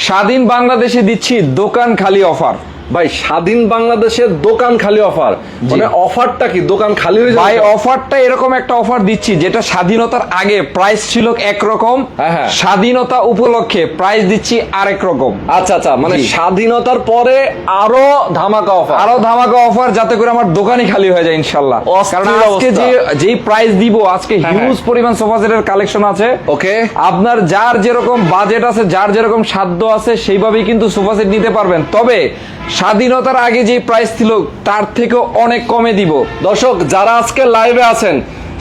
স্বাধীন বাংলাদেশে দিচ্ছি দোকান খালি অফার। ভাই স্বাধীন বাংলাদেশের দোকান খালি অফার, মানে অফারটা কি দোকান খালি হয়ে যাবে? ভাই অফারটা এরকম একটা অফার দিচ্ছি যেটা স্বাধীনতার আগে প্রাইস ছিল একরকম, স্বাধীনতা উপলক্ষে প্রাইস দিচ্ছি আরেক রকম। আচ্ছা আচ্ছা, মানে স্বাধীনতার পরে আরো ধামাকা অফার, আরো ধামাকা অফার, যাতে করে আমার দোকানই খালি হয়ে যায় ইনশাআল্লাহ। কারণ আজকে যেই প্রাইস দিব, আজকে হিউজ পরিমাণ সোফা সেটের কালেকশন আছে। ওকে, আপনার যার যেরকম বাজেট আছে, যার যেরকম সাধ্য আছে, সেইভাবেই কিন্তু সোফা সেট নিতে পারবেন। তবে স্বাধীনতার আগে যে প্রাইস ছিল তার থেকেও অনেক কমে দিব। দর্শক যারা আজকে লাইভে আছেন,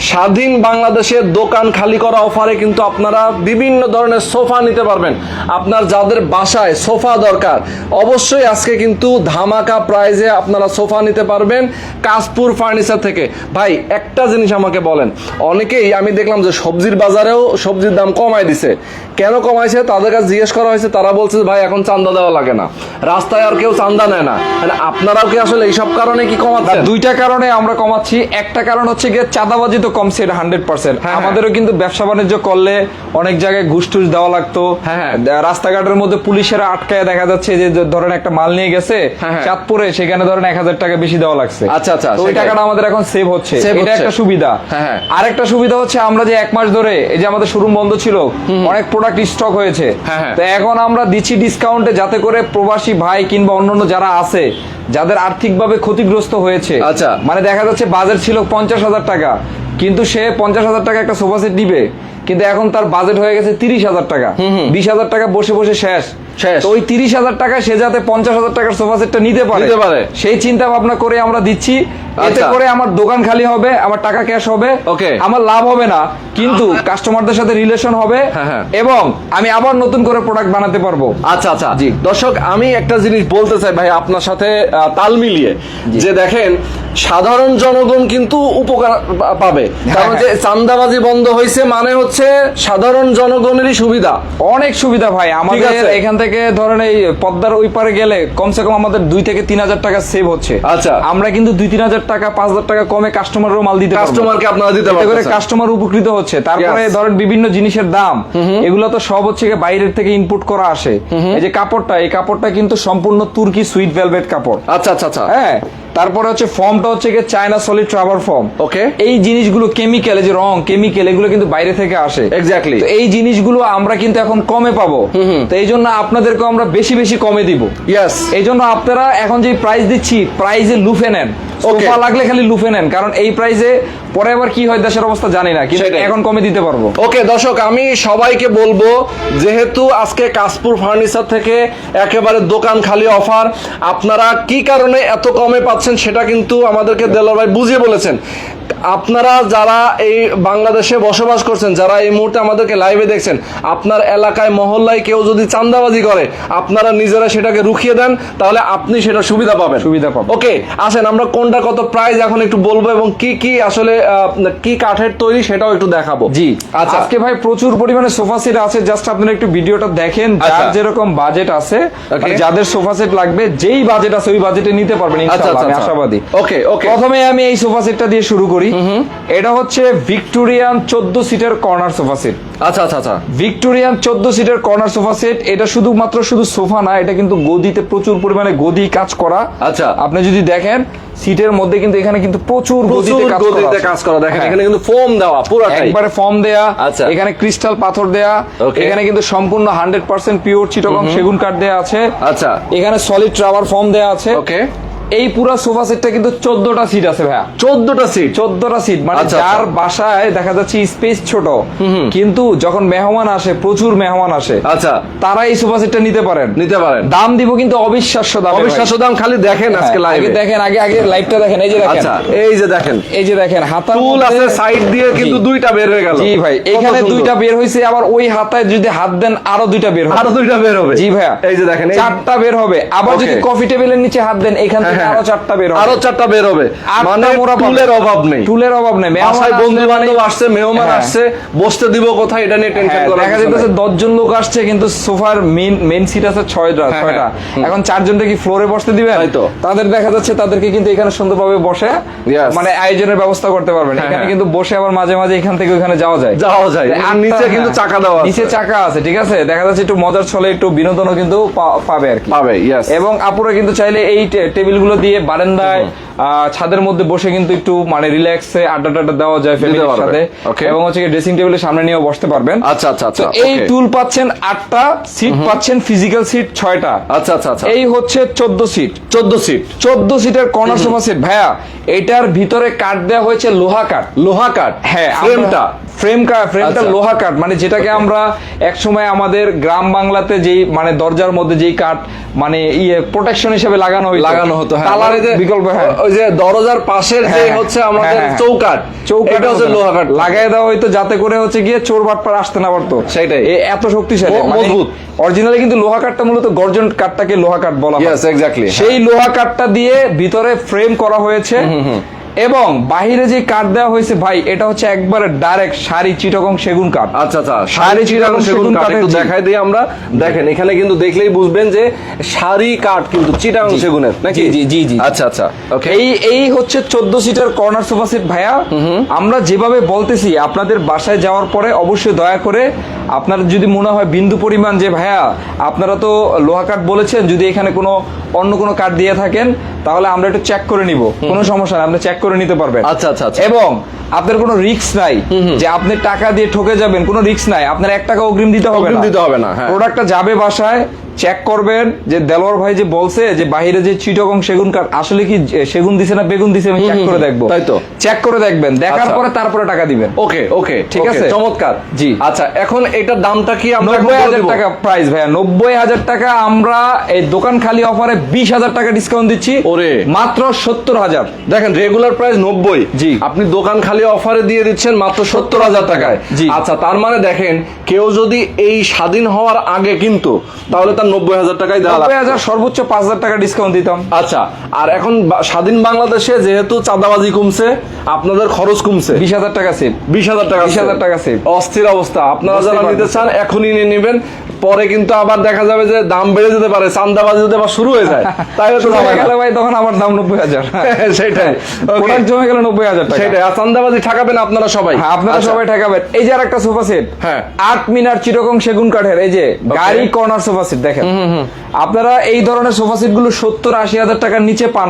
স্বাধীন বাংলাদেশের দোকান খালি করা অফারে কিন্তু আপনারা বিভিন্ন ধরনের সোফা নিতে পারবেন। আপনার যাদের বাসায় সোফা দরকার, অবশ্যই আজকে কিন্তু ধামাকা প্রাইজে আপনারা সোফা নিতে পারবেন কাশপুর ফার্নিচার থেকে। ভাই একটা জিনিস আমাকে বলেন, অনেকেই আমি দেখলাম যে সবজির বাজারেও সবজির দাম কমায় দিছে। কেন কমাইছে তাদের কাছে জিজ্ঞেস করা হয়েছে, তারা বলছে ভাই এখন চান্দা দেওয়া লাগে না, রাস্তায় আর কেউ চান্দা নেয় না। মানে আপনারাও কি আসলে এইসব কারণে কি কমাচ্ছেন? দুইটা কারণে আমরা কমাচ্ছি। একটা কারণ হচ্ছে গিয়ে চাঁদাবাজি তো কমছে, এটা 100%। আমাদেরও কিন্তু ব্যবসা বাণিজ্য করলে অনেক জায়গায় ঘুষ টুস দেওয়া লাগতো। রাস্তাঘাটের মধ্যে পুলিশেরা আটকায় দেখা যাচ্ছে যে ধরেন একটা মাল নিয়ে গেছে চাঁদপুরে, সেখানে ধরেন 1000 টাকা বেশি দেওয়া লাগছে। আচ্ছা আচ্ছা, ওই টাকাটা আমাদের এখন সেভ হচ্ছে, এটা একটা সুবিধা। আরেকটা সুবিধা হচ্ছে আমরা যে 1 মাস ধরে এই যে আমাদের শোরুম বন্ধ ছিল, অনেক প্রোডাক্ট স্টক হয়েছে, তো এখন আমরা দিচ্ছি ডিসকাউন্টে, যাতে করে প্রবাসী ভাই কিংবা অন্যান্য যারা আছে যাদের আর্থিকভাবে ক্ষতিগ্রস্ত হয়েছে, আচ্ছা মানে দেখা যাচ্ছে বাজেট ছিল 50,000 টাকা, কিন্তু সে 50,000 টাকা একটা সোফা সেট নিবে, কিন্তু এখন তার বাজেট হয়ে গেছে 30,000 টাকা, 20,000 টাকা বসে বসে শেষ। তো ওই 30,000 টাকা সে যাতে 50,000 টাকার সোফা সেটটা নিতে পারে, সেই চিন্তা ভাবনা করে আমরা দিচ্ছি। এতে করে আমার দোকান খালি হবে, আমার টাকা ক্যাশ হবে, আমার লাভ হবে না, কিন্তু কাস্টমারদের সাথে রিলেশন হবে, এবং আমি আবার নতুন করে প্রোডাক্ট বানাতে পারবো। আচ্ছা আচ্ছা জি, দর্শক আমি একটা জিনিস বলতে চাই ভাই আপনার সাথে তাল মিলিয়ে, যে দেখেন সাধারণ জনগণ কিন্তু উপকার পাবে, কারণ যে চাঁদাবাজি বন্ধ হয়েছে মানে হচ্ছে সাধারণ জনগণেরই সুবিধা, অনেক সুবিধা ভাই। আমাদের এখান থেকে ধরেন এই পদ্মার ওই পারে গেলে কমসে কম আমাদের 2 থেকে 3,000 টাকা সেভ হচ্ছে। আচ্ছা, আমরা কিন্তু 2-3,000 টাকা 5,000 টাকা কমে কাস্টমারেরও মাল দিতে পারবো, কাস্টমারকে আপনারা দিতে পারবেন, এতে করে কাস্টমার উপকৃত হচ্ছে। তারপরে ধরেন বিভিন্ন জিনিসের দাম, এগুলো তো সব হচ্ছে বাইরের থেকে ইনপুট করা আসে। এই যে কাপড়টা, এই কাপড়টা কিন্তু সম্পূর্ণ তুর্কি সুইট ভেলভেট কাপড়। আচ্ছা আচ্ছা আচ্ছা, হ্যাঁ। তারপরে হচ্ছে ফর্মটা হচ্ছে চায়না সলিড রাবার ফর্ম। ওকে, এই জিনিসগুলো কেমিক্যাল, যে রং কেমিক্যাল, এগুলো কিন্তু বাইরে থেকে আসে। এক্স্যাক্টলি, এই জিনিসগুলো আমরা কিন্তু এখন কমে পাবো, তো এই জন্য আপনাদেরকে আমরা বেশি বেশি কমে দিব। ইয়েস, এই জন্য আপনারা এখন যে প্রাইস দিচ্ছি, প্রাইসে লুফে নেন, সোফা লাগলে খালি লুফে নেন, কারণ এই প্রাইসে পরে আবার কি হয় দেশের অবস্থা জানি না, কিন্তু এখন কমে দিতে পারবো। ওকে দর্শক, আমি সবাইকে বলবো, যেহেতু আজকে কাশপুর ফার্নিচার থেকে একেবারে দোকান খালি অফার, আপনারা কি কারণে এত কমে পাচ্ছেন সেটা কিন্তু আমাদেরকে দেলোয়ার ভাই বুঝিয়ে বলেছেন। আপনারা যারা এই বাংলাদেশে বসবাস করছেন, যারা এই মুহূর্তে আমাদেরকে লাইভে দেখছেন, আপনার এলাকায় মহল্লায় কেউ যদি চাঁদাবাজি করে, আপনারা নিজেরা সেটাকে রুখিয়ে দেন, তাহলে আপনি সেটা সুবিধা পাবেন। ওকে, আসেন আমরা কোনটা কত প্রাইস এখন একটু বলবো, এবং কি কি আসলে কি কাঠের তৈরি সেটাও একটু দেখাবো। জি আচ্ছা, আজকে ভাই প্রচুর পরিমাণে সোফা সেট আছে, জাস্ট আপনারা একটু ভিডিওটা দেখেন, যার যেরকম বাজেট আছে, যাদের সোফা সেট লাগবে, যেই বাজেট আছে ওই বাজেটে নিতে পারবেন ইনশাআল্লাহ, আমি আশাবাদী। ওকে ওকে, প্রথমে আমি এই সোফা সেটটা দিয়ে শুরু করি। এটা হচ্ছে ভিক্টোরিয়ান 14 সিটের কর্নার সোফা সেট। আচ্ছা আচ্ছা আচ্ছা, ভিক্টোরিয়ান 14 সিটের কর্নার সোফা সেট। এটা শুধুমাত্র শুধু সোফা না, এটা কিন্তু গদিতে প্রচুর পরিমাণে গদি কাজ করা। আচ্ছা, আপনি যদি দেখেন সিটের মধ্যে কিন্তু এখানে কিন্তু প্রচুর গদিতে কাজ করা, দেখেন এখানে কিন্তু ফোম দেওয়া, পুরোটাই একবারে ফোম দেয়া। আচ্ছা, এখানে ক্রিস্টাল পাথর দেয়া, এখানে কিন্তু সম্পূর্ণ 100% পিওর চিটাগং সেগুন কাঠ দেয়া আছে। আচ্ছা, এখানে সলিড রাবার ফোম দেয়া আছে। ওকে, এই পুরো সোফা সেটটা কিন্তু 14টা সিট আছে ভাইয়া, 14টা সিট, মানে যার বাসায় দেখা যাচ্ছে স্পেস ছোট, কিন্তু যখন মেহমান আসে, প্রচুর মেহমান আসে, আচ্ছা, তারা এই সোফা সেটটা নিতে পারেন। দাম দিব কিন্তু অবিশ্বাস্য দাম, খালি দেখেন আজকে লাইভে দেখেন, আগে লাইভটা দেখেন। এই যে দেখেন, আচ্ছা, এই যে দেখেন হাতা টুল আছে, সাইড দিয়ে কিন্তু দুইটা বের হয়ে গেল। জি ভাই, এখানে দুইটা বের হইছে, আবার ওই হাতায় যদি হাত দেন আরো দুইটা বের হবে। জি ভাইয়া, এই যে দেখেন 4টা বের হবে। আবার যদি কফি টেবিলের নিচে হাত দেন, এখান থেকে আরো 4টা বের হবে, আরো 4টা বের হবে, মানে টুলের অভাব নেই, টুলের অভাব নেই। বাসায় বন্ধু বান্ধব আসছে, মেহমান আসছে, বসতে দিব কোথায় এটা নিয়ে টেনশন করার দেখা যাচ্ছে 10 জন লোক আসছে কিন্তু সোফার মেইন সিট আছে 6টা, এখন 4 জনকে কি ফ্লোরে বসতে দিবেন? তাদের দেখা যাচ্ছে তাদেরকে কিন্তু এখানে সুন্দরভাবে বসে মানে আয়োজনের ব্যবস্থা করতে পারবেন। এখানে কিন্তু বসে আবার মাঝে মাঝে এখান থেকে ওখানে যাওয়া যায়। আর নিচে কিন্তু চাকা দেওয়া আছে, নিচে চাকা আছে, ঠিক আছে। দেখা যাচ্ছে একটু মজার ছলে একটু বিনোদনও কিন্তু পাবে আর কি, পাবে। এবং আপুরা কিন্তু চাইলে এই টেবিলগুলো দিয়ে বারান্দায় ছাদের মধ্যে বসে কিন্তু একটু মানে রিল্যাক্সে আড্ডা দেওয়া যায় ফ্যামিলির সাথে, এবং হচ্ছে ড্রেসিং টেবিলের সামনে নিয়েও বসতে পারবেন। আচ্ছা আচ্ছা আচ্ছা। এই টুল পাচ্ছেন 8টা, সিট পাচ্ছেন ফিজিক্যাল সিট 6টা। আচ্ছা আচ্ছা আচ্ছা। এই হচ্ছে 14 সিট, 14 সিটের কর্নার সোফা সেট ভাইয়া। এটার ভিতরে কাঠ দেওয়া হয়েছে লোহা কাঠ। হ্যাঁ, ফ্রেমটা লোহা কাঠ, মানে যেটাকে আমরা এক সময় আমাদের গ্রাম বাংলাতে যেই মানে দরজার মধ্যে যেই কাঠ মানে প্রোটেকশন হিসেবে লাগানো হতো, বিকল্প। ওই যে দরজার পাশের যে হচ্ছে আমাদের চৌকাঠ, এটা হচ্ছে লোহা কাঠ লাগাই দেওয়া হইতো যাতে করে হচ্ছে গিয়ে চোর বাটপার আসতে না পারতো। সেটাই, এত শক্তিশালী মজবুত। অরিজিনালি কিন্তু লোহা কাঠটা মূলত গর্জন কাঠটাকে লোহা কাঠ বলা হয়। সেই লোহা কাঠটা দিয়ে ভিতরে ফ্রেম করা হয়েছে, এবং বাহিরে যে কাঠ দেওয়া হয়েছে ভাই, এটা হচ্ছে একবারে ডাইরেক্ট সারি চিটাগং সেগুন কাঠ। আচ্ছা আচ্ছা, সারি চিটাগং সেগুন কাঠ একটু দেখাই দিই আমরা। দেখেন এখানে কিন্তু দেখলেই বুঝবেন যে সারি কাঠ কিন্তু চিটাগং সেগুনের নাকি? জি। আচ্ছা আচ্ছা, ওকে। এই হচ্ছে 14 সিটার কর্নার সোফা সেট ভাইয়া। আমরা যেভাবে বলতেছি আপনাদের বাসায় যাওয়ার পরে অবশ্যই দয়া করে আপনার যদি মনে হয় বিন্দু পরিমাণ যে ভাইয়া আপনারা তো লোহা কাঠ বলেছেন, যদি এখানে অন্য কোনো কাঠ দিয়ে থাকেন তাহলে আমরা একটু চেক করে নিব, কোনো সমস্যা নাই, আপনি চেক করে নিতে পারবেন। আচ্ছা আচ্ছা। এবং আপনার কোনো রিস্ক নাই যে আপনি টাকা দিয়ে ঠকে যাবেন, কোনো রিস্ক নাই। আপনার 1 টাকা অগ্রিম দিতে হবে না। প্রোডাক্টটা যাবে বাসায়, চেক করবেন যে দেলোয়ার ভাই যে বলছে যে বাইরে যে চিটাগং সেগুন কাঠ আসলে কি সেগুন দিছে না বেগুন দিছে, আমি চেক করে দেখবো। তাই তো, চেক করে দেখবেন, দেখার পরে তারপরে টাকা দিবেন। ওকে, ঠিক আছে, চমৎকার। জি। আচ্ছা, এখন এটার দামটা কি? আমরা 90,000 টাকা প্রাইস ভাইয়া, 90,000 টাকা। আমরা এই দোকান খালি অফারে 20,000 টাকা ডিসকাউন্ট দিচ্ছি, মাত্র 70,000। দেখেন রেগুলার প্রাইস 90, জি, আপনি দোকান খালি অফারে দিয়ে দিচ্ছেন মাত্র 70,000 টাকায়। জি। আচ্ছা, তার মানে দেখেন কেউ যদি এই স্বাধীন হওয়ার আগে কিন্তু তাহলে তার 90,000 টাকাই দেওয়া লাগবে। 90,000 সর্বোচ্চ 5,000 টাকা ডিসকাউন্ট দিতাম। আচ্ছা, আর এখন স্বাধীন বাংলাদেশে যেহেতু চাঁদাবাজি কমছে, আপনাদের খরচ কমছে, 20,000 টাকা সেভ, 20,000 টাকা সেভ। অস্থির অবস্থা। আপনারা যারা নিতে চান এখনই নিয়ে নেবেন, পরে কিন্তু আবার দেখা যাবে যে দাম বেড়ে যেতে পারে, চাঁদাবাজি যদি আবার শুরু হয়ে যায় তাহলে তো গেলে ভাই তখন আমার দাম 90,000। সেটাই, প্রোডাক্ট জমে গেলে 90,000 টাকা। সেটাই, আর চাঁদাবাজি ঠকাবেন আপনারা সবাই। হ্যাঁ, আপনারা সবাই ঠকাবেন। এই যে আরেকটা সোফা সেট, 8 মিনার চিটাগং সেগুন কাঠের, এই যে গাড়ি কর্নার সোফা সেট। দেখেন আপনারা এই ধরনের সোফা সেট গুলো 70-80,000 টাকার নিচে পান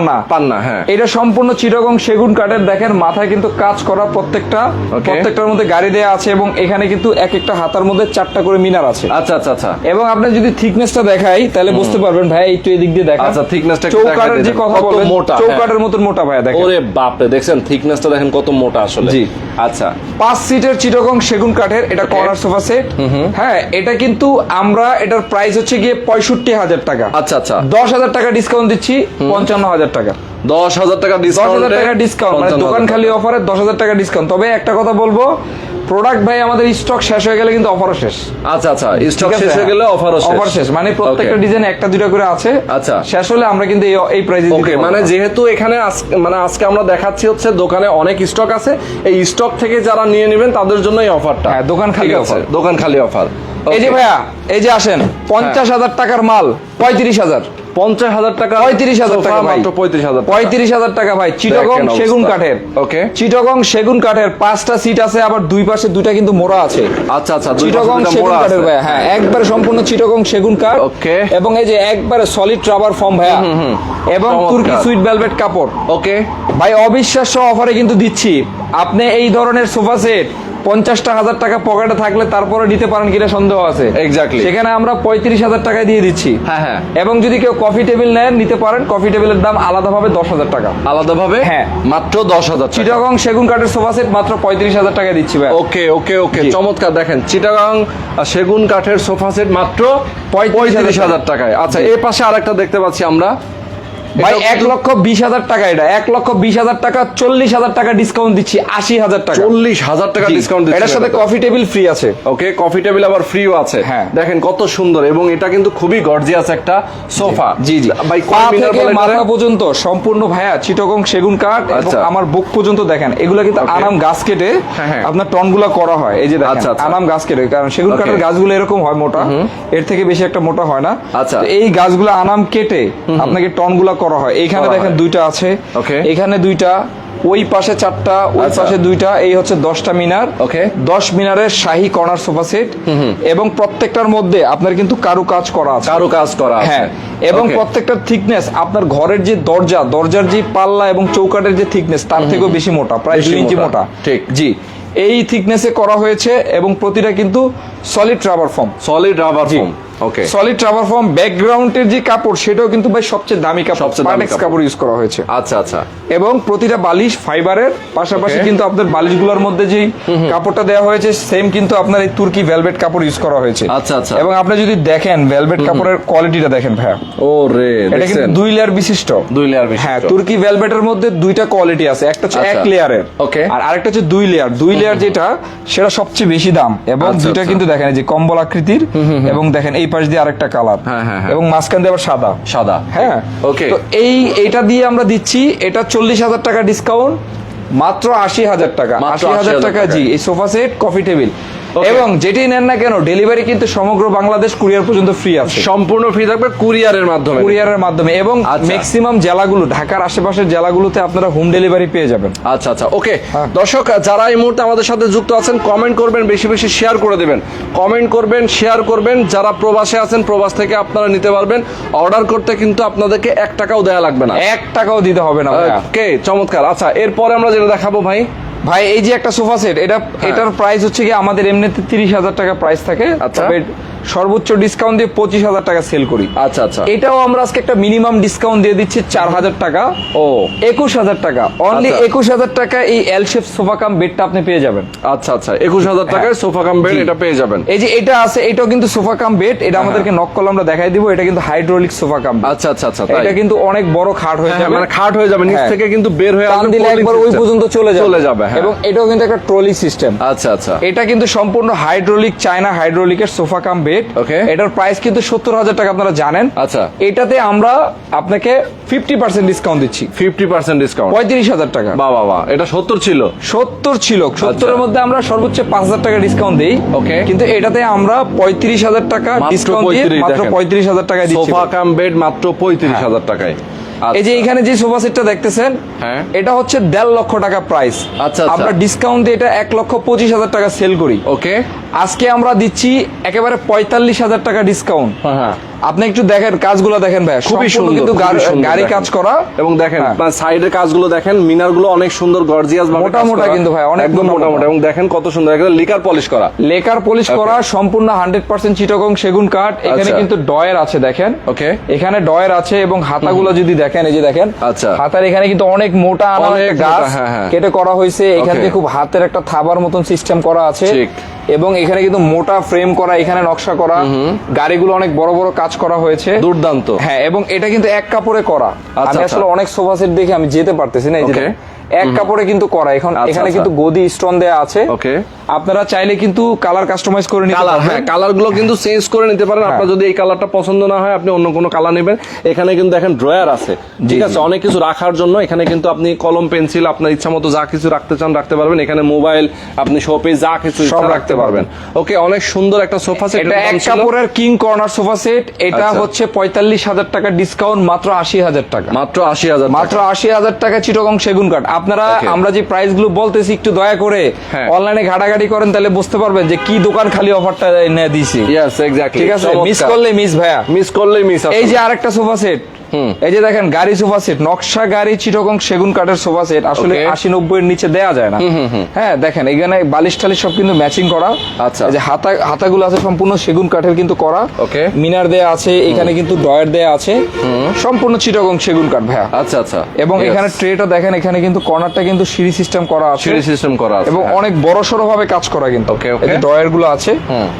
না। হ্যাঁ, এটা সম্পূর্ণ চিটাগং সেগুন কাঠের। দেখেন মাথায় কিন্তু কাজ করা, প্রত্যেকটার মধ্যে গাড়ি দেয়া আছে, এবং এখানে কিন্তু এক একটা হাতার মধ্যে 4টা করে মিনার আছে। আচ্ছা আচ্ছা আচ্ছা। এবং আপনি যদি থিকনেসটা দেখাই তাহলে বুঝতে পারবেন ভাই, একটু এদিক দিয়ে দেখা। আচ্ছা, থিকনেসটা চৌকাঠের যে কথা বলেন, চৌকাঠের মতন মোটা ভাই। দেখেন, ওরে বাপ রে, দেখছেন থিকনেসটা দেখেন কত মোটা আসলে। জি। আচ্ছা, 5 সিটের চিটাগং সেগুন কাঠের এটা কর্নার সোফা সেট। হ্যাঁ, এটা কিন্তু আমরা এটার প্রাইস হচ্ছে গিয়ে 65,000 টাকা। আচ্ছা আচ্ছা, 10,000 টাকা ডিসকাউন্ট দিচ্ছি, 55,000 টাকা। 10,000 টাকা ডিসকাউন্ট, মানে দোকান খালি অফারে 10,000 টাকা ডিসকাউন্ট। তবে একটা কথা বলবো, প্রোডাক্ট ভাই আমাদের স্টক শেষ হয়ে গেলে কিন্তু অফারও শেষ। আচ্ছা আচ্ছা, স্টক শেষ হয়ে গেলে অফার শেষ, মানে প্রত্যেকটা ডিজাইনে 1-2টা করে আছে। আচ্ছা, শেষ হলে আমরা কিন্তু এই প্রাইসে দিতে পারবো। মানে যেহেতু এখানে মানে আজকে আমরা দেখাচ্ছি হচ্ছে দোকানে অনেক স্টক আছে, এই স্টক থেকে যারা নিয়ে নেবেন তাদের জন্য এই অফারটা। হ্যাঁ, দোকান খালি অফার, দোকান খালি অফার। এই যে ভাইয়া, এই যে আসেন, 50,000 টাকার মাল 35,000। 50,000 টাকা, 35,000 টাকা, মাত্র 35,000, 35,000 টাকা ভাই। চিটাগং সেগুন কাঠের। ওকে, চিটাগং সেগুন কাঠের 5টা সিট আছে, আবার দুই পাশে 2টা কিন্তু মোড়া আছে। আচ্ছা আচ্ছা, চিটাগং সেগুন কাঠের ভাই। হ্যাঁ, একবারে সম্পূর্ণ চিটাগং সেগুন কাঠ। ওকে, এবং এই যে একবারে সলিড রাবার ফর্ম ভাইয়া, এবং তুর্কি সুইট ভেলভেট কাপড়। ওকে ভাই, অবিশ্বাস্য অফারে কিন্তু দিচ্ছি। আপনি এই ধরনের সোফা সেট 50,000 টাকা পকেটে থাকলে তারপরে নিতে পারেন কিনা সন্দেহ আছে। এক্স্যাক্টলি, সেখানে আমরা 35,000 টাকায় দিয়ে দিচ্ছি। হ্যাঁ, এবং যদি কেউ কফি টেবিল নেন নিতে পারেন, কফি টেবিলের দাম আলাদাভাবে 10,000 টাকা। আলাদাভাবে? হ্যাঁ, মাত্র 10,000। চিটাগং সেগুন কাঠের সোফা সেট মাত্র 35,000 টাকা দিচ্ছি ভাই। ওকে ওকে ওকে, চমৎকার। দেখেন চিটাগং সেগুন কাঠের সোফা সেট মাত্র 35,000 টাকায়। আচ্ছা, এই পাশে আরেকটা দেখতে পাচ্ছি আমরা, ভাই 1,20,000 টাকা, এটা 1,20,000 টাকা, 40,000 টাকা ডিসকাউন্ট দিচ্ছি, 80,000 টাকা। 40,000 টাকা ডিসকাউন্ট দিচ্ছি। এটার সাথে কফি টেবিল ফ্রি আছে। ওকে, কফি টেবিল আবার ফ্রিও আছে। হ্যাঁ, দেখেন কত সুন্দর, এবং এটা কিন্তু খুবই গর্জিয়াস একটা সোফা। জি জি ভাই পা থেকে মাথা পর্যন্ত সম্পূর্ণ ভাইয়া চিটাগং সেগুন কাঠ, এবং আমার বুক পর্যন্ত দেখেন এগুলো কিন্তু আনাম গাছ কেটে আপনার টনগুলো করা হয়। এই যে দেখেন আনাম গাছ কেটে, কারণ সেগুন কাঠের গাছগুলো এরকম হয় মোটা, এর থেকে বেশি একটা মোটা হয় না। আচ্ছা, এই গাছগুলো আনাম কেটে আপনাকে টনগুলো করা হয়। এইখানে দেখেন দুইটা আছে, এখানে দুইটা, ওই পাশে 4টা, ওই পাশে 2টা, এই হচ্ছে 10টা মিনার। ওকে, 10 মিনারের শাহী কর্নার সোফা সেট, এবং প্রত্যেকটার মধ্যে আপনার কিন্তু কারুকাজ করা আছে, কারুকাজ করা আছে। হ্যাঁ, এবং প্রত্যেকটার থিকনেস আপনার ঘরের যে দরজার যে পাল্লা এবং চৌকাঠের যে থিকনেস তার থেকেও বেশি মোটা, প্রায় 2 ইঞ্চি মোটা। ঠিক, জি, এই থিকনেসে করা হয়েছে, এবং প্রতিটা কিন্তু solid rubber foam. Solid rubber foam. Okay, solid rubber foam. ব্যাকগ্রাউন্ডের যে কাপড় সেটাও কিন্তু ভাই সবচেয়ে দামি কাপড়, পার্টেক্স কাপড় ইউজ করা হয়েছে। আচ্ছা আচ্ছা, এবং প্রতিটা বালিশ ফাইবারের, পাশাপাশি কিন্তু আপনার বালিশগুলোর মধ্যে যেই কাপড়টা দেওয়া হয়েছে সেম কিন্তু আপনার এই তুর্কি ভেলভেট কাপড় ইউজ করা হয়েছে। আচ্ছা আচ্ছা, এবং আপনি যদি দেখেন ভেলভেট কাপড়ের কোয়ালিটিটা দেখেন ভাইয়া, ও রে, এটা কিন্তু 2 লেয়ার বিশিষ্ট। 2 লেয়ার বিশিষ্ট। হ্যাঁ, তুর্কি ভেলভেটের মধ্যে 2টা কোয়ালিটি আছে, একটা হচ্ছে 1 লেয়ারের, ওকে, আর আরেকটা হচ্ছে 2 লেয়ার। 2 লেয়ার যেটা সেটা সবচেয়ে বেশি দাম, এবং দুইটা কিন্তু দেখেন এই যে কম্বল আকৃতির, এবং দেখেন এই পাশ দিয়ে আরেকটা কালার, এবং মাঝখান দিয়ে আবার সাদা। হ্যাঁ, ওকে, তো এইটা দিয়ে আমরা দিচ্ছি, এটা 40,000 টাকা ডিসকাউন্ট, মাত্র 80,000 টাকা। 80,000 টাকা, জি, এই সোফা সেট, কফি টেবিল, এবং যেটাই নেন না কেন ডেলিভারি কিন্তু সমগ্র বাংলাদেশ কুরিয়ার পর্যন্ত ফ্রি আছে, সম্পূর্ণ ফ্রি থাকবে কুরিয়ারের মাধ্যমে, এবং ম্যাক্সিমাম জেলাগুলো, ঢাকার আশেপাশের জেলাগুলোতে আপনারা হোম ডেলিভারি পেয়ে যাবেন। আচ্ছা আচ্ছা, ওকে। দর্শক যারা এই মুহূর্তে আমাদের সাথে যুক্ত আছেন, কমেন্ট করবেন, বেশি বেশি শেয়ার করে দেবেন, কমেন্ট করবেন, শেয়ার করবেন। যারা প্রবাসে আছেন, প্রবাস থেকে আপনারা নিতে পারবেন। অর্ডার করতে কিন্তু আপনাদেরকে 1 টাকাও দেয়া লাগবে না, 1 টাকাও দিতে হবে না। ওকে, চমৎকার। আচ্ছা, এরপরে আমরা যেটা দেখাবো ভাই, এই যে একটা সোফা সেট, এটার প্রাইস হচ্ছে কি আমাদের এমনিতে 30,000 টাকা প্রাইস থাকে, তবে সর্বোচ্চ ডিসকাউন্ট দিয়ে 25,000 টাকা সেল করি। আচ্ছা আচ্ছা, এটাও আমরা আজকে একটা মিনিমাম ডিসকাউন্ট দিয়ে দিচ্ছি 4,000 টাকা, 21,000 টাকা, অনলি 21,000 টাকা এই এল শেপ সোফা কাম বেডটা আপনি পেয়ে যাবেন। আচ্ছা আচ্ছা, 21,000 টাকায় সোফা কাম বেড এটা পেয়ে যাবেন। এই যে এটা আছে, এটাও কিন্তু সোফা কাম বেড, এটা আমাদেরকে নক করলে আমরা দেখাই দিব, এটা কিন্তু হাইড্রোলিক সোফা কাম। আচ্ছা আচ্ছা আচ্ছা, এটা কিন্তু অনেক বড় খাট হয়ে যাবে, মানে খাট হয়ে যাবে, নিচ থেকে কিন্তু বের হয়ে আসবে, দিলে একবার ওই পর্যন্ত চলে যাবে, এবং এটাও কিন্তু একটা ট্রলি সিস্টেম। আচ্ছা আচ্ছা, এটা কিন্তু সম্পূর্ণ হাইড্রোলিক, চায়না হাইড্রোলিকের সোফা কাম বেড। ওকে, এটার প্রাইস কিন্তু 70,000 টাকা, আপনারা জানেন। আচ্ছা, এটাতে আমরা আপনাকে 50% ডিসকাউন্ট দিচ্ছি। 50% ডিসকাউন্ট, 35,000 টাকা। বাহ, এটা 70 ছিল। 70 এর মধ্যে আমরা সর্বোচ্চ 5,000 টাকা ডিসকাউন্ট দেই। ওকে, কিন্তু এটাতে আমরা 35,000 টাকা ডিসকাউন্ট দিয়ে মাত্র 35,000 টাকায় দিচ্ছি। সোফা কাম বেড মাত্র 35,000 টাকায়। এই যে এখানে যে সোফা সেটটা দেখতেছেন, এটা হচ্ছে 1.5 লক্ষ টাকা প্রাইস। আচ্ছা, আমরা ডিসকাউন্ট দিয়ে এটা 1,25,000 টাকা সেল করি। ওকে, আজকে আমরা দিচ্ছি একেবারে 45,000 টাকা ডিসকাউন্ট। আপনি একটু দেখেন কাজগুলো দেখেন ভাই, খুবই সুন্দর, কিন্তু গাড়ি কাজ করা, এবং দেখেন সাইডের কাজগুলো দেখেন, মিনার গুলো অনেক সুন্দর গর্জিয়াস ভাবে মোটা কিন্তু ভাই অনেক মোটা, এবং দেখেন কত সুন্দর, একদম লেকার পলিশ করা, সম্পূর্ণ 100% চিটাগং সেগুন কাঠ। এখানে কিন্তু ডয়ার আছে, দেখেন। ওকে, এখানে ডয়ার আছে, এবং হাতাগুলো যদি দেখেন, এই যে দেখেন, আচ্ছা, হাতার এখানে কিন্তু অনেক মোটা গাছ কেটে করা হয়েছে। এখান থেকে খুব হাতের একটা থাবার মতন সিস্টেম করা আছে, এবং এখানে কিন্তু মোটা ফ্রেম করা, এখানে নকশা করা, গাড়িগুলো অনেক বড় বড় কাজ করা হয়েছে, দুর্দান্ত। হ্যাঁ, এবং এটা কিন্তু এক কাপড়ে করা। আমি আসলে অনেক সোফা সেট দেখে আমি যেতে পারতেছি না, এই যে এক কাপড়ে কিন্তু করা। এখানে কিন্তু গদি স্টোন দেয়া আছে। ওকে, আপনারা চাইলে কিন্তু কালার কাস্টমাইজ করে নিতে পারবেন। কালার গুলো কিন্তু চেঞ্জ করে নিতে পারেন। আপনার যদি এই কালারটা পছন্দ না হয়, আপনি অন্য কোনো কালার নেবেন। এখানে কিন্তু দেখেন ড্রয়ার আছে, ঠিক আছে, অনেক কিছু রাখার জন্য। এখানে কিন্তু আপনি কলম, পেন্সিল, আপনার ইচ্ছা মতো যা কিছু রাখতে চান রাখতে পারবেন। এখানে মোবাইল, আপনি শোপিস যা কিছু সব রাখতে পারবেন। ওকে, অনেক সুন্দর একটা সোফা সেট। এটা এক কাপড়ের কিং কর্নার সোফা সেট। এটা হচ্ছে 45,000 টাকা ডিসকাউন্ট, মাত্র 80,000 টাকা। মাত্র 80,000, মাত্র 80,000 টাকা চিটাগং সেগুন কাঠ। আপনারা আমরা যে প্রাইস গুলো বলতেছি, একটু দয়া করে অনলাইনে ঘাটাঘাটি করেন, তাহলে বুঝতে পারবেন যে কি দোকান খালি অফারটা এনে দিছি। ইয়েস, এক্স্যাক্টলি, ঠিক আছে, মিস করলে মিস ভাইয়া, মিস করলেই মিস। এই যে আরেকটা সোফা সেট, এই যে দেখেন গাড়ি সোফা সেট, নকশা গাড়ি চিটাগং সেগুন কাঠের সোফা সেট। আসলে 80-90 এর নিচে দেয়া যায় না। হ্যাঁ, দেখেন এখানে বালিশ টালিশ সব কিন্তু ম্যাচিং করা। আচ্ছা, এই যে হাতাগুলো আছে সম্পূর্ণ সেগুন কাঠের কিন্তু করা। ওকে, মিনার দেয়া আছে, এখানে কিন্তু ডয়ার দেয়া আছে, সম্পূর্ণ চিটাগং সেগুন কাঠ ভাইয়া। আচ্ছা আচ্ছা, এবং এখানে ট্রেটা দেখেন, এখানে কিন্তু কর্নারটা কিন্তু সিঁড়ি সিস্টেম করা আছে, এবং অনেক বড় সড়ো ভাবে কাজ করা কিন্তু। এই যে ডয়ার গুলো আছে,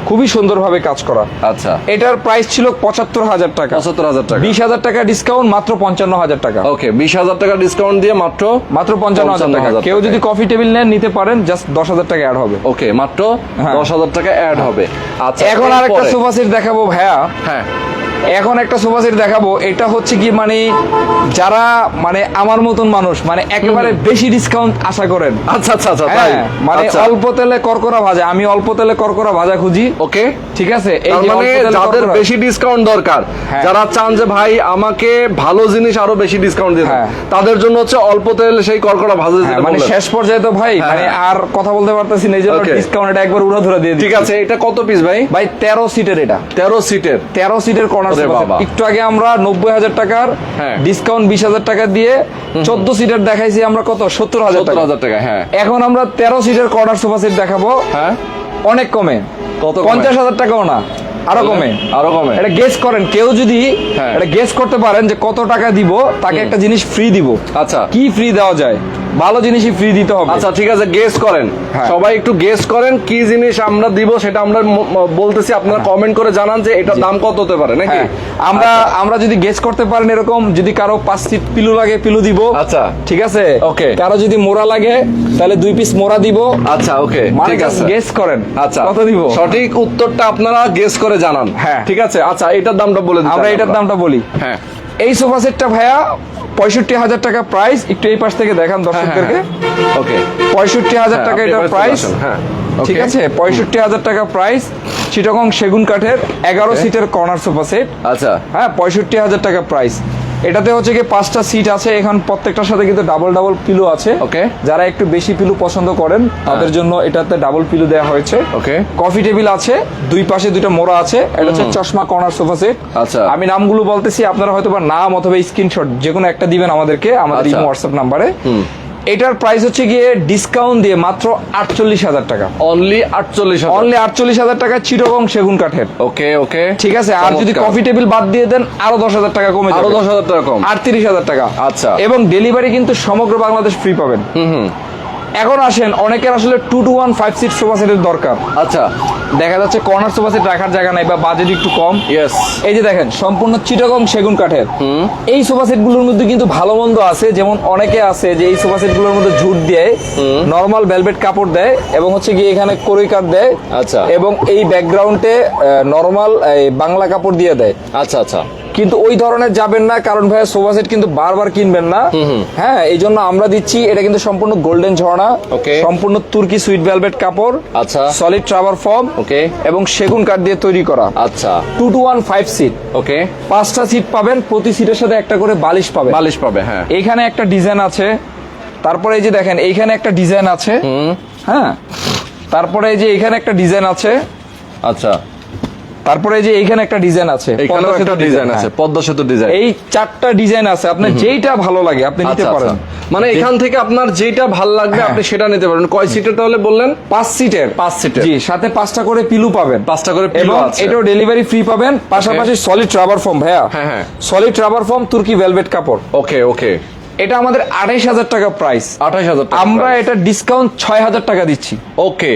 খুবই সুন্দর ভাবে কাজ করা। আচ্ছা, এটার প্রাইস ছিল 75,000 টাকা। 75,000 টাকা, 20,000 টাকা ডিসকাউন্ট মাত্র 55,000 টাকা। ওকে, 20,000 টাকা ডিসকাউন্ট দিয়ে মাত্র 55,000 টাকা। কেউ যদি কফি টেবিল নেন নিতে পারেন, জাস্ট 10,000 টাকা অ্যাড হবে। ওকে, মাত্র হ্যাঁ। 10,000 টাকা অ্যাড হবে। আচ্ছা, এখন আরেকটা সোফা সেট দেখাবো ভাইয়া। হ্যাঁ, এখন একটা সোফা সেট দেখাবো, এটা হচ্ছে কি মানে যারা মানে আমার মতন মানুষ মানে একেবারে বেশি ডিসকাউন্ট আশা করেন। আচ্ছা আচ্ছা আচ্ছা, তাই হ্যাঁ, মানে আচ্ছা। অল্প তেলে করকরা ভাজা, আমি অল্প তেলে করকরা ভাজা খুঁজি। ওকে, ঠিক আছে, এই তার যে মানে অল্প তেলে যাদের করকরা- বেশি ডিসকাউন্ট দরকার, হ্যাঁ। যারা চান যে ভাই আমাকে ভালো জিনিস আরো বেশি ডিসকাউন্ট দিতে, হ্যাঁ। তাদের জন্য হচ্ছে অল্প তেল সেই করকরা ভাজা হ্যাঁ, যেটা মানে বললেন। শেষ পর্যায়ে তো ভাই মানে আর কথা বলতে পারতেছি না, এই জন্য Okay. ডিসকাউন্ট এটা একবার উড়াধুরা দিয়ে দিচ্ছি। ঠিক আছে, এটা কত পিস ভাই? ভাই 13 সিটের, এটা 13 সিটের। 13 সিটের কর্নার ওরে সোফা বাবা। সেট। একটু আগে আমরা 90,000 টাকার হ্যাঁ। ডিসকাউন্ট 20,000 টাকা দিয়ে 14 সিটের দেখাইছি আমরা কত 70,000 টাকা। 70,000 টাকা, হ্যাঁ। এখন আমরা 13 সিটের কর্নার সোফা সেট দেখাবো হ্যাঁ, অনেক কমে। কত কমে? 50,000 টাকাও না, আরো কমে। আরো কমে। এটা গেস করেন, কেউ যদি হ্যাঁ। এটা গেস করতে পারেন যে কত টাকা দিব, তাকে একটা জিনিস ফ্রি দিব। আচ্ছা। কি ফ্রি দেওয়া যায়? ভালো জিনিসই ফ্রি দিতে হবে। আচ্ছা ঠিক আছে, গেস করেন, হ্যাঁ। সবাই একটু গেস করেন কি জিনিস আমরা দিব, সেটা আমরা বলতেছি, আপনারা কমেন্ট করে জানান যে এটার দাম কত হতে পারে নাকি। হ্যাঁ, আমরা যদি গেস করতে পারেন এরকম, যদি কারো 5 সিট পিলু লাগে পিলু দিব। আচ্ছা। ঠিক আছে, ওকে। কারো যদি মোড়া লাগে তাহলে 2 পিস মোড়া দিব। আচ্ছা, ওকে, মানে ঠিক আছে, গেস করেন আচ্ছা কত দিব। সঠিক উত্তরটা আপনারা গেস করে জানান। হ্যাঁ। ঠিক আছে, আচ্ছা এটার দামটা বলে দিন। আমরা এটার দামটা বলি। হ্যাঁ, এই সোফা সেটটা ভাইয়া 65,000 টাকা প্রাইস। একটু এই পাশ থেকে দেখান দর্শকদেরকে। ওকে, 65,000 টাকা এটা প্রাইস। হ্যাঁ, ঠিক okay. আছে, 65,000 টাকা প্রাইস। চিটাগং সেগুন কাঠের 11 সিটের কর্নার সোফা সেট। আচ্ছা, হ্যাঁ, 65,000 টাকা প্রাইস। এটাতে হচ্ছে কি 5টা সিট আছে, এখন প্রত্যেকটার সাথে কিন্তু ডাবল ডাবল পিলো আছে। Okay. যারা একটু বেশি পিলো পছন্দ করেন তাদের জন্য এটাতে ডাবল পিলো দেওয়া হয়েছে। Okay. কফি টেবিল আছে, দুই পাশে দুইটা মোড়া আছে। এটা হচ্ছে চশমা কর্নার সোফা সেট। আচ্ছা। আমি নামগুলো বলতেছি, আপনারা হয়তো বা নাম অথবা স্ক্রিনশট যে কোনো একটা দিবেন আমাদেরকে আমাদের আচ্ছা। ইমো হোয়াটসঅ্যাপ নাম্বারে। এটার প্রাইস হচ্ছে গিয়ে ডিসকাউন্ট দিয়ে মাত্র 48,000 টাকা। অনলি 48,000। অনলি 48,000 টাকা চিটাগং সেগুন কাঠের। ওকে ওকে, ঠিক আছে, আর যদি চমৎকার। কফি টেবিল বাদ দিয়ে দেন আরো 10,000 টাকা কমে আরো যাবে। 10,000 টাকা কম। 38,000 টাকা। আচ্ছা। এবং ডেলিভারি কিন্তু সমগ্র বাংলাদেশ ফ্রি পাবেন। এখন আসেন, অনেকের আসলে 2 to 1 5 সিট সোফা সেটের দরকার। আচ্ছা, দেখা যাচ্ছে কর্নার সোফা সেট রাখার জায়গা নাই বা বাজেট একটু কম। ইয়েস। এই যে দেখেন সম্পূর্ণ চিটাগং সেগুন কাঠের এই সোফা সেট গুলোর মধ্যে কিন্তু ভালো মন্দ আছে। যেমন অনেকে আছে যে এই সোফা সেট গুলোর মধ্যে ঝুট দেয়, নরমাল ভেলভেট কাপড় দেয় এবং হচ্ছে গিয়ে এখানে কোরি কাট দেয়। আচ্ছা। এবং এই ব্যাকগ্রাউন্ডে নরমাল বাংলা কাপড় দিয়ে দেয়। আচ্ছা আচ্ছা, কিন্তু ওই ধরনের যাবেন না, কারণ ভাই সোফা সেট কিন্তু বারবার কিনবেন না। হ্যাঁ, এই জন্য আমরা দিচ্ছি এটা কিন্তু সম্পূর্ণ গোল্ডেন ঝর্ণা, Okay. সম্পূর্ণ তুর্কি সুইট ভেলভেট কাপড়, আচ্ছা। সলিড ট্রাভার ফর্ম, ওকে। এবং সেগুন কাঠ দিয়ে তৈরি করা। আচ্ছা, 2 to 1 5 সিট। ওকে। 5টা সিট পাবেন, প্রতি সিটের সাথে একটা করে বালিশ পাবেন। বালিশ পাবে, হ্যাঁ। এইখানে একটা ডিজাইন আছে, তারপরে এই যে দেখেন এইখানে একটা ডিজাইন আছে। হ্যাঁ, তারপরে এই যে এইখানে একটা ডিজাইন আছে, আচ্ছা, তারপরে এই যে এইখানে একটা ডিজাইন আছে, এখানেও পদ্মা একটা সেতুর ডিজাইন আছে, হ্যাঁ। পদ্মা সেতু ডিজাইন। এই 4টা ডিজাইন আছে, আপনার যেইটা ভালো লাগে আপনি নিতে আচ্ছা, পারেন। আচ্ছা। মানে এখান থেকে আপনার যেটা ভালো লাগবে আপনি সেটা নিতে পারেন। কয় সিটের তাহলে বললেন? 5 সিটের। 5 সিটের। জি, সাথে 5টা করে পিলু পাবেন। 5টা করে পিলো এবং আছে। এটাও ডেলিভারি ফ্রি পাবেন, পাশাপাশি সলিড রাবার ফর্ম। ভাইয়া, হ্যাঁ, হ্যাঁ। সলিড রাবার ফর্ম তুর্কি ভেলভেট কাপড়। ওকে ওকে, এটা আমাদের 28,000 টাকা প্রাইস। 28,000 টাকা। আমরা এটা ডিসকাউন্ট 6,000 টাকা দিচ্ছি। ওকে,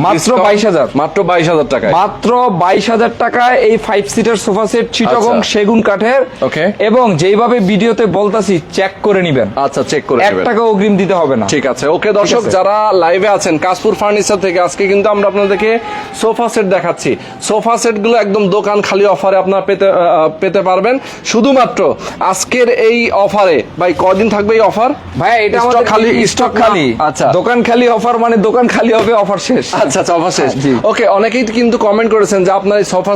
মাত্র Discount 22,000 মাত্র 22,000 টাকায়। মাত্র 22,000 টাকায় এই 5 সিটার সোফা সেট চিটাগং আচ্ছা। সেগুন কাঠের। Okay. এবং যেইভাবে ভিডিওতে বলতাছি চেক করে নিবেন, আচ্ছা, চেক করে 1 নেবেন। টাকা অগ্রিম দিতে হবে না। ঠিক আছে, ওকে দর্শক আছে। যারা লাইভে আছেন কাশপুর ফার্নিচার থেকে, আজকে কিন্তু আমরা আপনাদেরকে সোফা সেট দেখাচ্ছি। সোফা সেট গুলো একদম দোকান খালি অফারে আপনারা পেতে পারবেন। শুধুমাত্র আজকের এই অফারে, ভাই কদিন থাকবে এই অফার? ভাই এটা Stock আমাদের খালি, স্টক stock খালি। আচ্ছা। দোকান খালি অফার মানে দোকান খালি হবে, অফার শেষ। আচ্ছা আচ্ছা, অফার শেষ। জি। ওকে, অনেকেই কিন্তু কমেন্ট করেছেন যে আপনার এই সোফা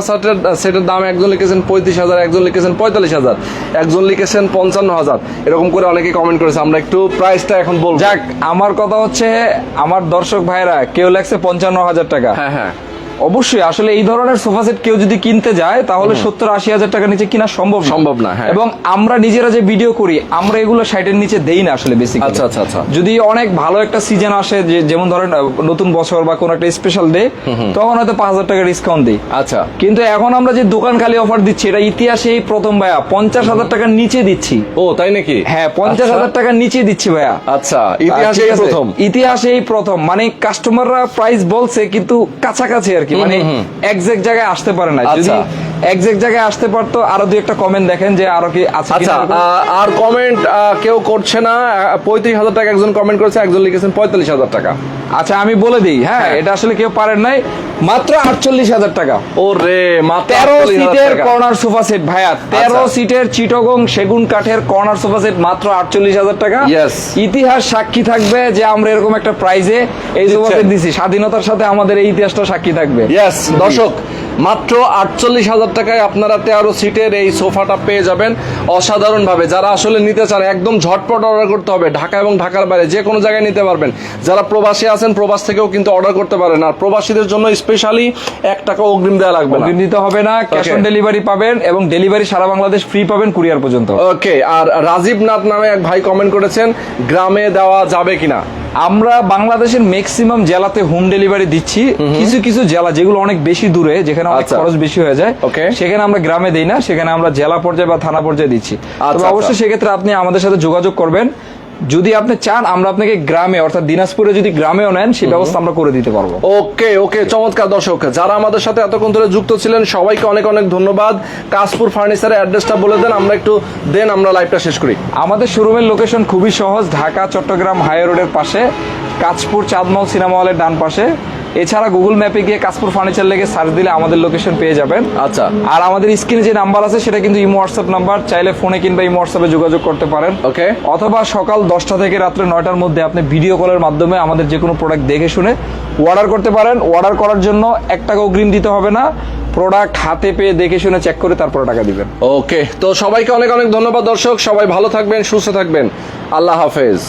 সেটের দাম, একজন লিখেছেন 35,000, একজন লিখেছেন 45,000, একজন লিখেছেন 55,000, এরকম করে অনেকেই কমেন্ট করেছে। আমরা একটু প্রাইসটা এখন বলবো। যাক, আমার কথা হচ্ছে আমার দর্শক ভাইরা কেউ লাগছে 55,000 টাকা। হ্যাঁ হ্যাঁ, অবশ্যই আসলে এই ধরনের সোফা সেট কেউ যদি কিনতে যায় তাহলে 70-80,000 টাকা নিচে কিনা সম্ভব না, হ্যাঁ। এবং আমরা নিজেরা যে ভিডিও করি আমরা এগুলো 60-এর নিচে দেই না আসলে বেসিক্যালি। আচ্ছা আচ্ছা আচ্ছা, যদি অনেক ভালো একটা সিজন আসে, যেমন ধরেন নতুন বছর বা কোনো একটা স্পেশাল ডে, তখন হয়তো 5,000 টাকা ডিসকাউন্ট দিই। আচ্ছা। কিন্তু এখন আমরা যে দোকান খালি অফার দিচ্ছি এটা ইতিহাসেই প্রথম ভাইয়া, 50,000 টাকার নিচে দিচ্ছি। ও তাই নাকি? হ্যাঁ, 50,000 টাকার নিচে দিচ্ছি ভাইয়া। আচ্ছা, ঠিক ইতিহাসে আছে? প্রথম। ইতিহাসেই প্রথম, মানে কাস্টমাররা প্রাইস বলছে কিন্তু কাছাকাছি আর কি। কি, মানে এক্সাক্ট জায়গায় আসতে পারে না। যদি আচ্ছা। এক্সাক্ট জায়গায় আসতে পারতো, আরো দুই একটা কমেন্ট দেখেন যে আরো কি আছে আচ্ছা, কিনা। আর কমেন্ট কেউ করছে না। 35,000 টাকা একজন কমেন্ট করেছে, একজন লিখেছেন 45,000 টাকা। আচ্ছা আমি বলে দিই, হ্যাঁ এটা আসলে কেউ পারেন নাই, মাত্র 48,000 টাকা। ওরে মাত্র 13 48,000 সিটের টাকা। কর্নার সোফা সেট ভাইয়া, 13 আচ্ছা। সিটের চিটাগং সেগুন কাঠের কর্নার সোফা সেট মাত্র 48,000 টাকা। Yes. ইতিহাস সাক্ষী থাকবে যে আমরা এরকম একটা প্রাইজে এই সোফা দিচ্ছেন। সেট দিছি, স্বাধীনতার সাথে আমাদের এই ইতিহাসটা সাক্ষী থাকবে। ইয়েস দর্শক, মাত্র 48,000 টাকায় আপনারা 13 সিটের এই সোফাটা পেয়ে যাবেন অসাধারণ ভাবে। যারা আসলে নিতে চান একদম ঝটপট অর্ডার করতে হবে, ঢাকা এবং ঢাকার বাইরে যে কোনো জায়গায় নিতে পারবেন। যারা প্রবাসী আছেন প্রবাস থেকেও কিন্তু অর্ডার করতে পারেন, আর প্রবাসীদের জন্য স্পেশালি 1 টাকা অগ্রিম দেওয়া লাগবে না। অগ্রিম দিতে হবে না, ক্যাশ Okay. অন ডেলিভারি পাবেন এবং ডেলিভারি সারা বাংলাদেশ ফ্রি পাবেন কুরিয়ার পর্যন্ত। ওকে, আর রাজীব নাথ নামে এক ভাই কমেন্ট করেছেন গ্রামে দেওয়া যাবে কিনা। আমরা বাংলাদেশের ম্যাক্সিমাম জেলাতে হোম ডেলিভারি দিচ্ছি। কিছু কিছু জেলা যেগুলো অনেক বেশি দূরে, যেখানে অনেক আচ্ছা। খরচ বেশি হয়ে যায়, Okay. সেখানে আমরা গ্রামে দেই না, সেখানে আমরা জেলা পর্যায়ে বা থানা পর্যায়ে দিচ্ছি। তবে আচ্ছা। অবশ্যই সেক্ষেত্রে আপনি আমাদের সাথে যোগাযোগ করবেন। যদি আপনি চান আমরা আপনাকে গ্রামে অর্থাৎ দিনাজপুরে যদি গ্রামেও নেন সেই ব্যবস্থা আমরা করে দিতে পারবো। ওকে ওকে, চমৎকার। দর্শক যারা আমাদের সাথে এতক্ষণ ধরে যুক্ত ছিলেন সবাইকে অনেক অনেক ধন্যবাদ। কাশপুর ফার্নিচারের অ্যাড্রেসটা বলে দেন, আমরা একটু আমরা লাইভটা শেষ করি। আমাদের শোরুমের লোকেশন খুবই সহজ, ঢাকা চট্টগ্রাম হাই রোডের পাশে, কাঁচপুর চাঁদমহল সিনেমা হলের ডান পাশে। এছাড়া গুগল ম্যাপে গিয়ে কাশপুর ফার্নিচার লেগে সার্চ দিলে আমাদের লোকেশন পেয়ে যাবেন। আচ্ছা। আর আমাদের স্ক্রিনে যে নাম্বার আছে সেটা কিন্তু ইমো হোয়াটসঅ্যাপ নাম্বার, চাইলে ফোনে কিংবা ইমো হোয়াটসঅ্যাপে যোগাযোগ করতে পারেন। ওকে। অথবা সকাল 10টা থেকে রাত্রে 9টার মধ্যে আপনি ভিডিও কলের মাধ্যমে আমাদের যে কোনো প্রোডাক্ট দেখে শুনে অর্ডার করতে পারেন। অর্ডার করার জন্য 1 টাকা অগ্রিম দিতে হবে না, প্রোডাক্ট হাতে পেয়ে দেখে শুনে চেক করে তারপরে টাকা দিবেন। ওকে, তো সবাইকে অনেক অনেক ধন্যবাদ দর্শক, সবাই ভালো থাকবেন, সুস্থ থাকবেন, আল্লাহ হাফেজ।